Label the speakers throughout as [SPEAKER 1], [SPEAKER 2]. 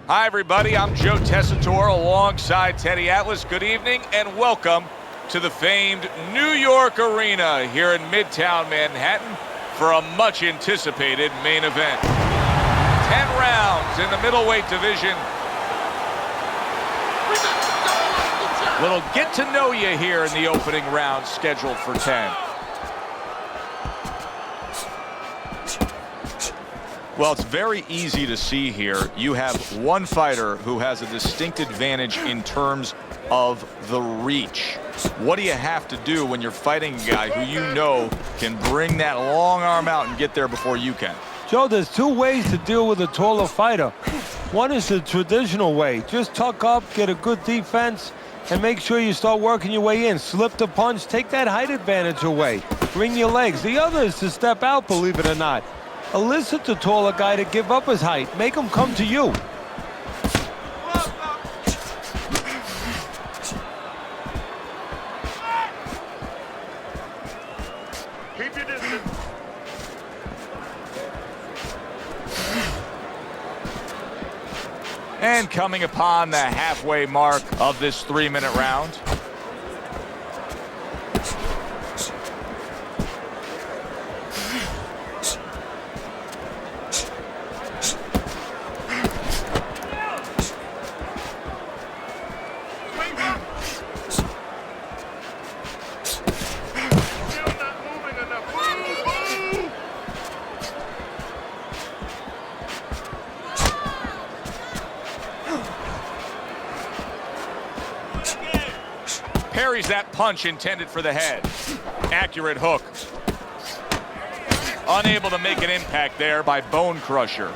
[SPEAKER 1] Hi, everybody. I'm Joe Tessitore alongside Teddy Atlas. Good evening and welcome to the famed New York Arena here in Midtown Manhattan for a much-anticipated main event. 10 rounds in the middleweight division. Little get-to-know-you here in the opening round scheduled for 10. Well, it's very easy to see here. You have one fighter who has a distinct advantage in terms of the reach. What do you have to do when you're fighting a guy who you know can bring that long arm out and get there before you can?
[SPEAKER 2] Joe, there's two ways to deal with a taller fighter. One is the traditional way. Just tuck up, get a good defense, and make sure you start working your way in. Slip the punch, take that height advantage away. Bring your legs. The other is to step out, believe it or not. Elicit the taller guy to give up his height. Make him come to you.
[SPEAKER 3] Keep your distance.
[SPEAKER 1] And coming upon the halfway mark of this 3-minute round. Parries that punch intended for the head. Accurate hook. Unable to make an impact there by Bone Crusher.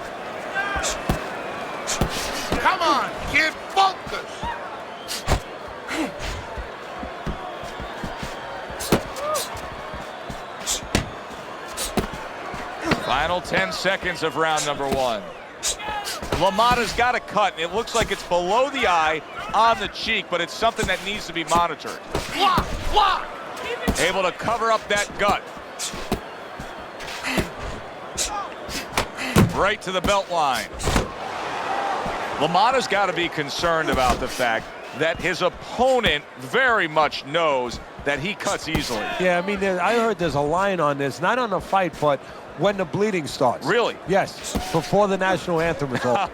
[SPEAKER 3] Come on, kid, focus.
[SPEAKER 1] Final 10 seconds of round number 1. LaMotta's got a cut, and it looks like it's below the eye on the cheek, but it's something that needs to be monitored.
[SPEAKER 3] Block, block.
[SPEAKER 1] Able to cover up that gut. Right to the belt line. LaMotta's got to be concerned about the fact that his opponent very much knows that he cuts easily.
[SPEAKER 2] Yeah, I mean, I heard there's a line on this, not on the fight, but when the bleeding starts.
[SPEAKER 1] Really?
[SPEAKER 2] Yes, before the national anthem is over.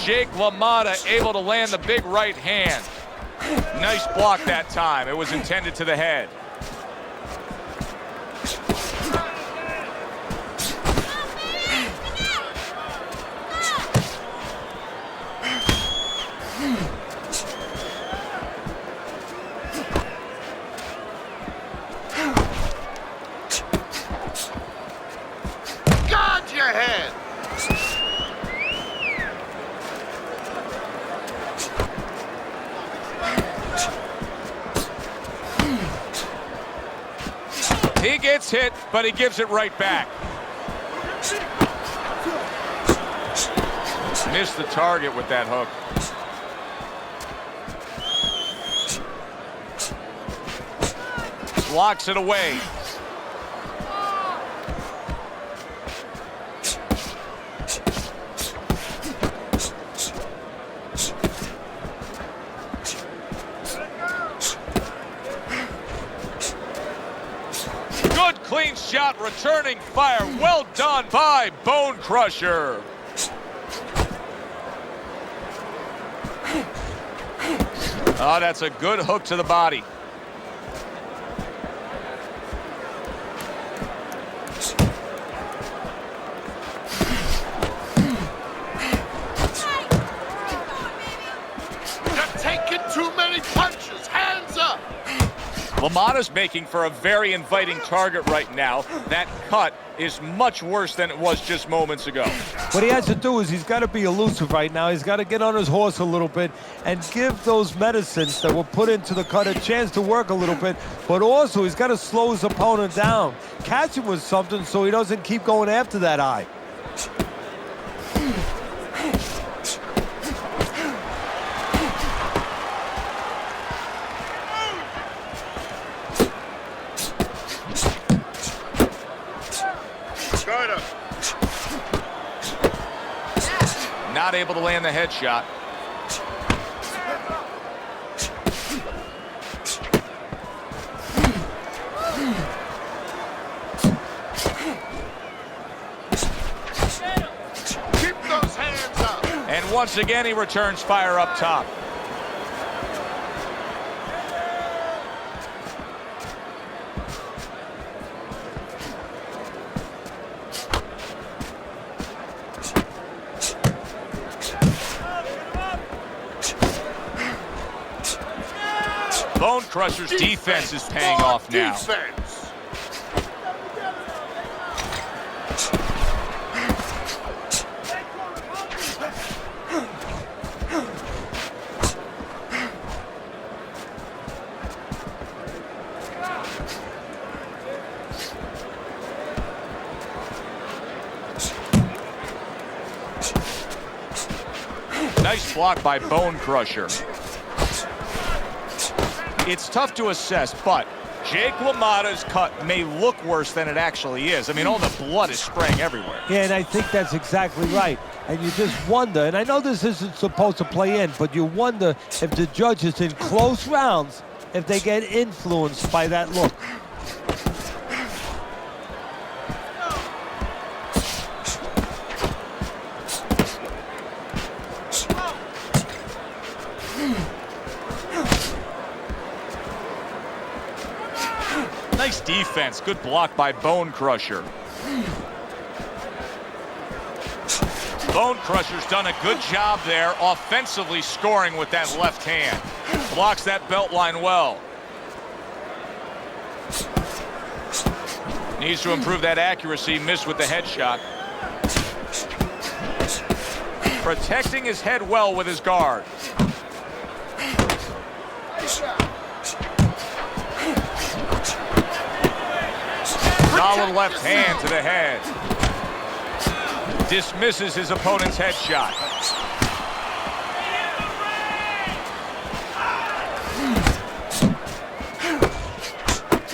[SPEAKER 1] Jake LaMotta able to land the big right hand. Nice block that time. It was intended to the head.
[SPEAKER 3] Guard your head.
[SPEAKER 1] He gets hit, but he gives it right back. Missed the target with that hook. Blocks it away. Good clean shot, returning fire. Well done by Bone Crusher. Oh, that's a good hook to the body.
[SPEAKER 3] You're taking too many punches. Hands up.
[SPEAKER 1] LaMotta's making for a very inviting target right now. That cut is much worse than it was just moments ago.
[SPEAKER 2] What he has to do is he's got to be elusive right now. He's got to get on his horse a little bit and give those medicines that were put into the cut a chance to work a little bit, but also he's got to slow his opponent down. Catch him with something so he doesn't keep going after that eye.
[SPEAKER 1] unable to land the headshot.
[SPEAKER 3] Keep those hands up.
[SPEAKER 1] And once again, he returns fire up top. Bone Crusher's defense is paying off now.
[SPEAKER 3] Defense.
[SPEAKER 1] Nice block by Bone Crusher. It's tough to assess, but Jake LaMotta's cut may look worse than it actually is. I mean, all the blood is spraying everywhere.
[SPEAKER 2] Yeah, and I think that's exactly right. And you just wonder, and I know this isn't supposed to play in, but you wonder if the judges in close rounds, if they get influenced by that look.
[SPEAKER 1] Nice defense. Good block by Bone Crusher. Bone Crusher's done a good job there offensively scoring with that left hand. Blocks that belt line well. Needs to improve that accuracy. Missed with the headshot. Protecting his head well with his guard. Solid left hand to the head. Dismisses his opponent's headshot.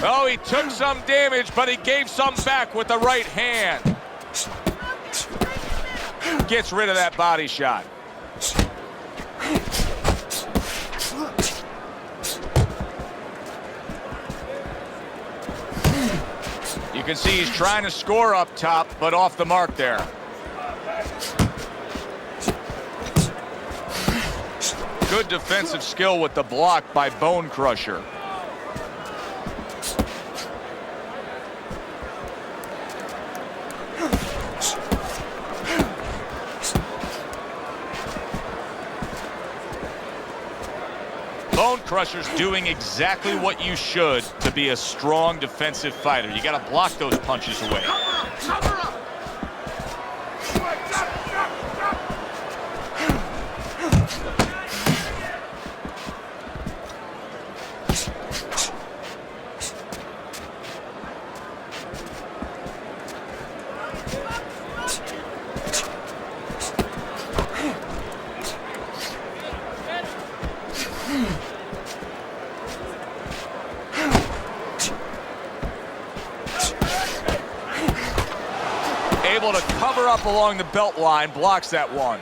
[SPEAKER 1] Oh, he took some damage, but he gave some back with the right hand. Gets rid of that body shot. You can see he's trying to score up top, but off the mark there. Good defensive skill with the block by Bone Crusher. Bone Crusher's doing exactly what you should to be a strong defensive fighter. You got to block those punches away.
[SPEAKER 3] Cover up.
[SPEAKER 1] Able to cover up along the belt line, blocks that one.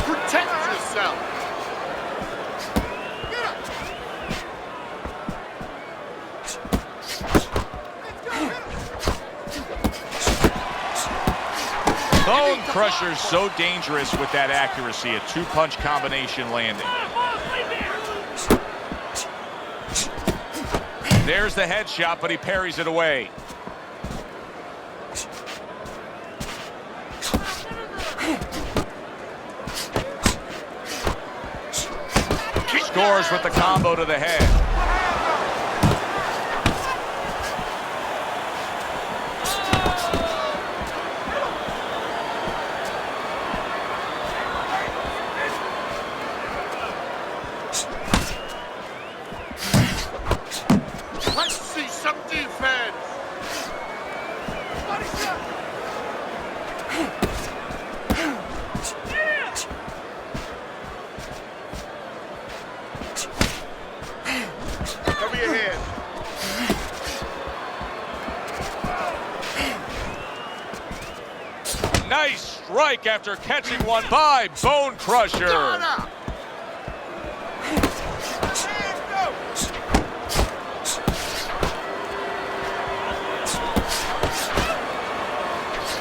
[SPEAKER 3] Protect yourself.
[SPEAKER 1] Bone Crusher's so dangerous with that accuracy, a two-punch combination landing. There's the headshot, but he parries it away. Scores with the combo to the head.
[SPEAKER 3] Let's see some defense.
[SPEAKER 1] strike after catching one by Bone Crusher.
[SPEAKER 3] Got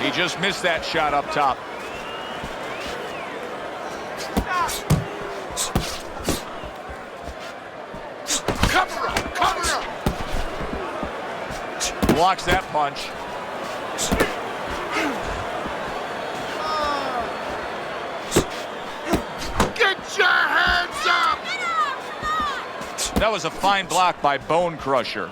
[SPEAKER 1] He just missed that shot up top.
[SPEAKER 3] Cover up, cover up.
[SPEAKER 1] Blocks that punch.
[SPEAKER 3] Get your hands up.
[SPEAKER 1] That was a fine block by Bone Crusher.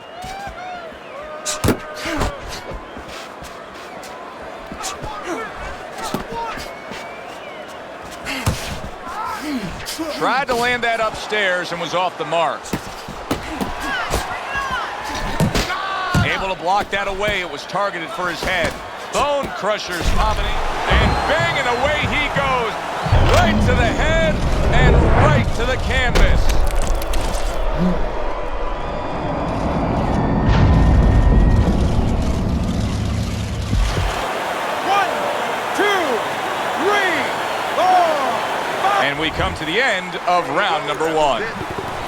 [SPEAKER 1] Tried to land that upstairs and was off the mark. Able to block that away. It was targeted for his head. Bone Crusher's combination, and banging away he goes. Right to the head and right to the canvas. And we come to the end of round number one.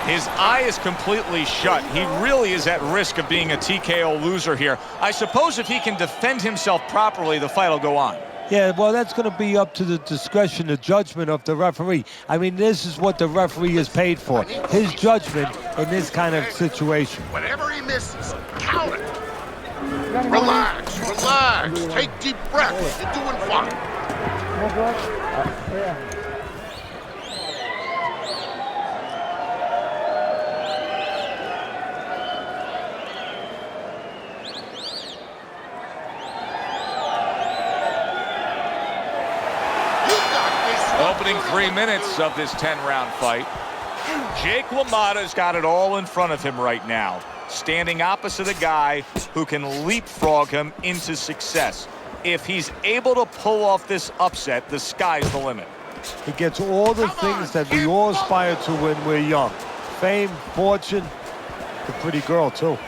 [SPEAKER 1] His eye is completely shut. He really is at risk of being a TKO loser here. I suppose if he can defend himself properly, the fight will go on.
[SPEAKER 2] Yeah, well, that's going to be up to the discretion, the judgment of the referee. I mean, this is what the referee is paid for, his judgment in this kind of situation.
[SPEAKER 3] Whatever he misses, count it. Relax, relax. Take deep breaths. You're doing fine.
[SPEAKER 1] Opening 3 minutes of this 10-round fight. Jake LaMotta's got it all in front of him right now, standing opposite a guy who can leapfrog him into success. If he's able to pull off this upset, the sky's the limit.
[SPEAKER 2] He gets all the things that we all aspire to when we're young. Fame, fortune, the pretty girl, too.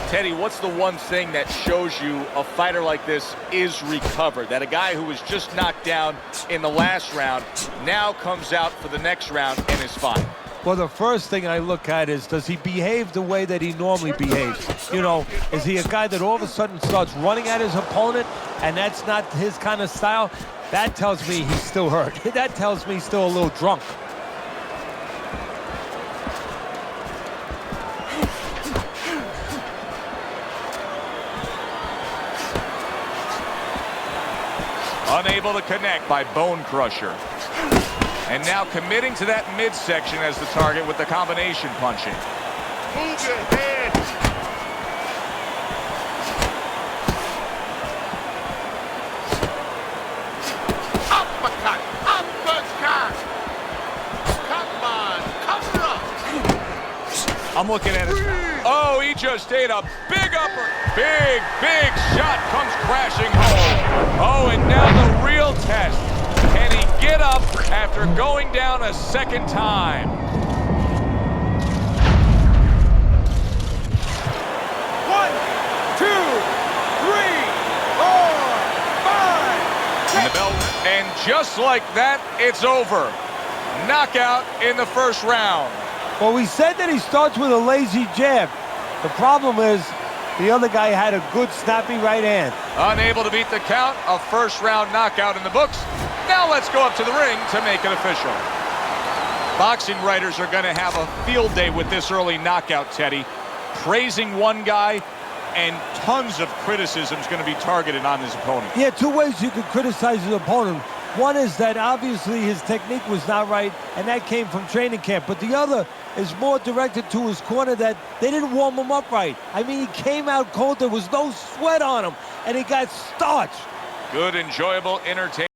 [SPEAKER 1] Teddy, what's the one thing that shows you a fighter like this is recovered? That a guy who was just knocked down in the last round now comes out for the next round and is fine?
[SPEAKER 2] Well, the first thing I look at is, does he behave the way that he normally behaves? You know, is he a guy that all of a sudden starts running at his opponent and that's not his kind of style? That tells me he's still hurt. That tells me he's still a little drunk.
[SPEAKER 1] Unable to connect by Bone Crusher. And now committing to that midsection as the target with the combination punching.
[SPEAKER 3] Move your head. Uppercut, uppercut. Come on, cover up.
[SPEAKER 1] I'm looking at it. Oh, he just ate a big upper. Big shot comes crashing home. Oh, and now the real test. Can he get up after going down a second time?
[SPEAKER 3] 1, 2, 3, 4, 5.
[SPEAKER 1] And the bell, and just like that, it's over. Knockout in the first round.
[SPEAKER 2] Well, we said that he starts with a lazy jab. The problem is the other guy had a good, snappy right hand.
[SPEAKER 1] Unable to beat the count, a first-round knockout in the books. Now let's go up to the ring to make it official. Boxing writers are going to have a field day with this early knockout, Teddy. Praising one guy, and tons of criticism is going to be targeted on his opponent.
[SPEAKER 2] Yeah, two ways you could criticize his opponent. One is that obviously his technique was not right, and that came from training camp. But the other is more directed to his corner, that they didn't warm him up right. I mean, he came out cold. There was no sweat on him, and he got starched.
[SPEAKER 1] Good, enjoyable, entertaining.